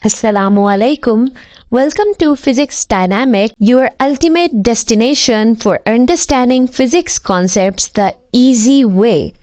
Assalamu alaikum. Welcome to Physics Dynamic, your ultimate destination for understanding physics concepts the easy way.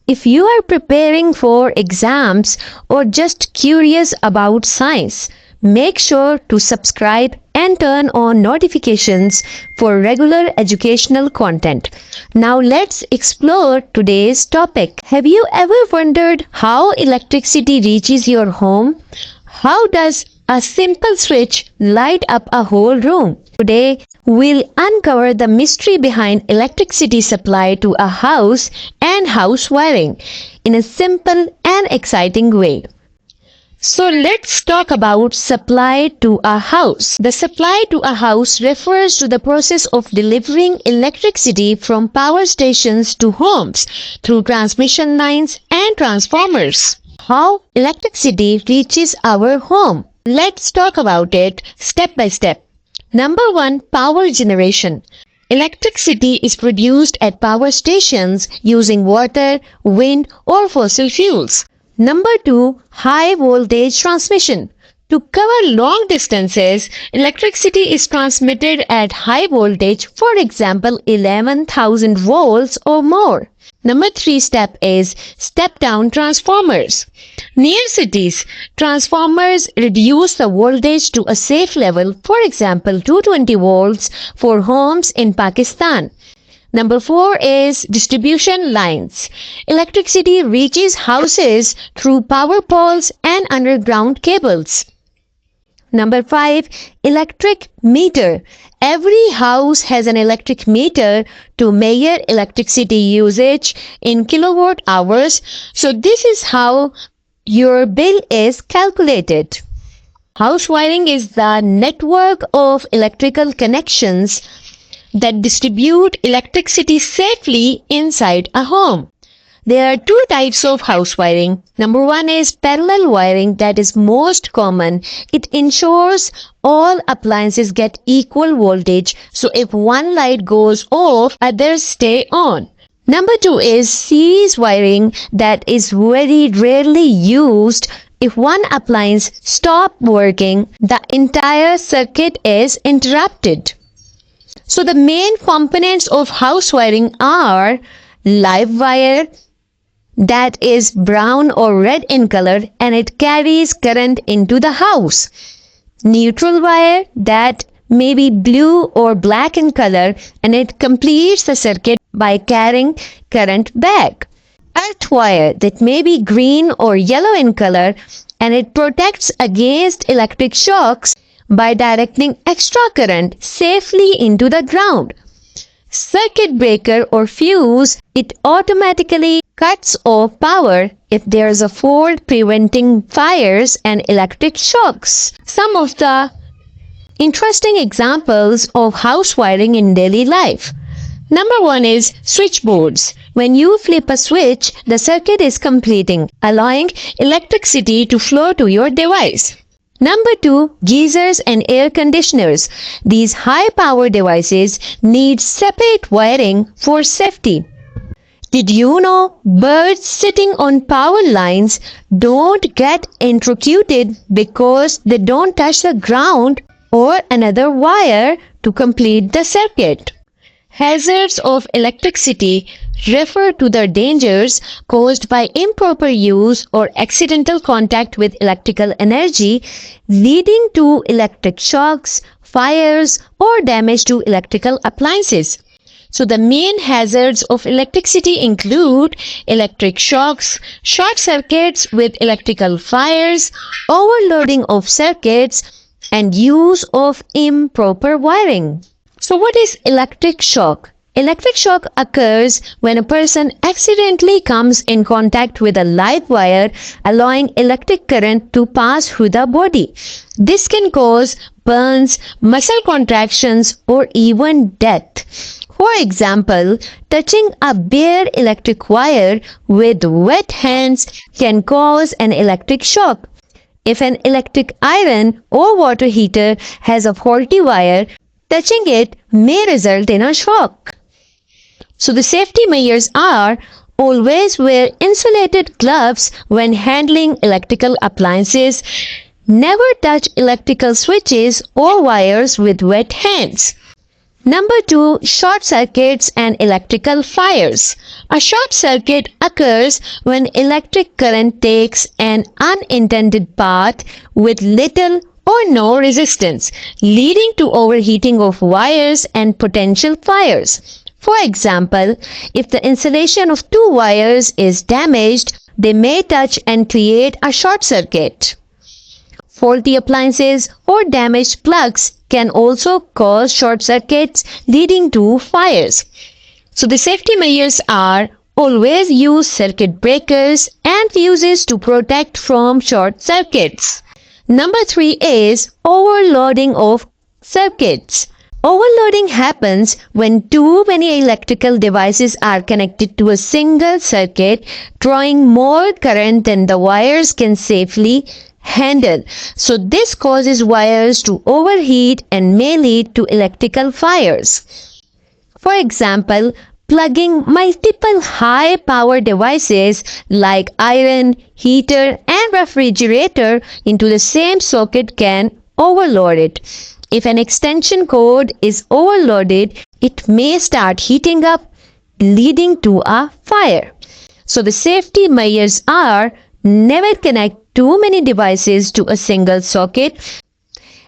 If you are preparing for exams or just curious about science, make sure to subscribe and turn on notifications for regular educational content. Now let's explore today's topic. Have you ever wondered how electricity reaches your home? How does a simple switch light up a whole room? Today, we'll uncover the mystery behind electricity supply to a house and house wiring in a simple and exciting way. So let's talk about supply to a house. The supply to a house refers to the process of delivering electricity from power stations to homes through transmission lines and transformers. How electricity reaches our home. Let's talk about it step by step. Number 1, power generation. Electricity is produced at power stations using water, wind, or fossil fuels. Number 2, high voltage transmission. To cover long distances, electricity is transmitted at high voltage, for example 11,000 volts or more. Number 3 step is step-down transformers. Near cities, transformers reduce the voltage to a safe level, for example 220 volts for homes in Pakistan. Number 4 is distribution lines. Electricity reaches houses through power poles and underground cables. Number 5, electric meter. Every house has an electric meter to measure electricity usage in kilowatt hours. So this is how your bill is calculated. House wiring is the network of electrical connections that distribute electricity safely inside a home. There are two types of house wiring. Number 1 is parallel wiring, that is most common. It ensures all appliances get equal voltage, so if one light goes off, others stay on. Number 2 is series wiring, that is very rarely used. If one appliance stops working, the entire circuit is interrupted. So the main components of house wiring are live wire, that is brown or red in color and it carries current into the house. Neutral wire, that may be blue or black in color and it completes the circuit by carrying current back. Earth wire, that may be green or yellow in color and it protects against electric shocks by directing extra current safely into the ground. Circuit breaker or fuse, it automatically cuts off power if there is a fault, preventing fires and electric shocks. Some of the interesting examples of house wiring in daily life. Number 1 is switchboards. When you flip a switch, the circuit is completing, allowing electricity to flow to your device. Number 2, geysers and air conditioners. These high-power devices need separate wiring for safety. Did you know birds sitting on power lines don't get electrocuted because they don't touch the ground or another wire to complete the circuit? Hazards of electricity refer to the dangers caused by improper use or accidental contact with electrical energy, leading to electric shocks, fires, or damage to electrical appliances. So the main hazards of electricity include electric shocks, short circuits with electrical fires, overloading of circuits, and use of improper wiring. So what is electric shock? Electric shock occurs when a person accidentally comes in contact with a live wire, allowing electric current to pass through the body. This can cause burns, muscle contractions, or even death. For example, touching a bare electric wire with wet hands can cause an electric shock. If an electric iron or water heater has a faulty wire, touching it may result in a shock. So the safety measures are always wear insulated gloves when handling electrical appliances. Never touch electrical switches or wires with wet hands. Number 2. Short circuits and electrical fires. A short circuit occurs when electric current takes an unintended path with little or no resistance, leading to overheating of wires and potential fires. For example, if the insulation of two wires is damaged, they may touch and create a short circuit. Faulty appliances or damaged plugs can also cause short circuits leading to fires. So the safety measures are: always use circuit breakers and fuses to protect from short circuits. Number 3 is overloading of circuits. Overloading happens when too many electrical devices are connected to a single circuit, drawing more current than the wires can safely handle. So this causes wires to overheat and may lead to electrical fires. For example, plugging multiple high power devices like iron, heater and refrigerator into the same socket can overload it. If an extension cord is overloaded, it may start heating up, leading to a fire. So the safety measures are: never connect too many devices to a single socket,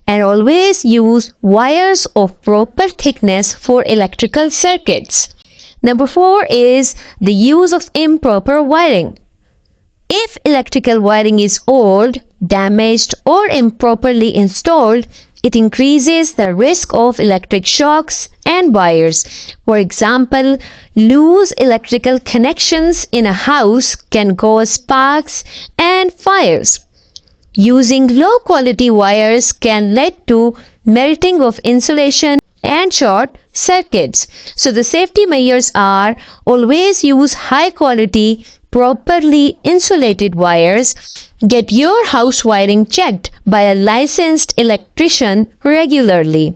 and always use wires of proper thickness for electrical circuits. Number 4 is the use of improper wiring. If electrical wiring is old, damaged or improperly installed, it increases the risk of electric shocks and wires. For example, loose electrical connections in a house can cause sparks and fires. Using low-quality wires can lead to melting of insulation and short circuits. So the safety measures are: always use high-quality, properly insulated wires. Get your house wiring checked by a licensed electrician regularly.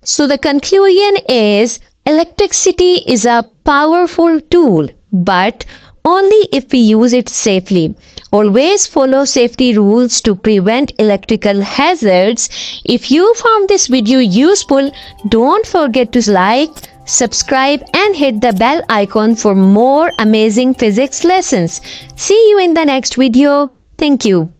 So the conclusion is: electricity is a powerful tool, but only if we use it safely. Always follow safety rules to prevent electrical hazards. If you found this video useful, don't forget to like, subscribe and hit the bell icon for more amazing physics lessons. See you in the next video. Thank you.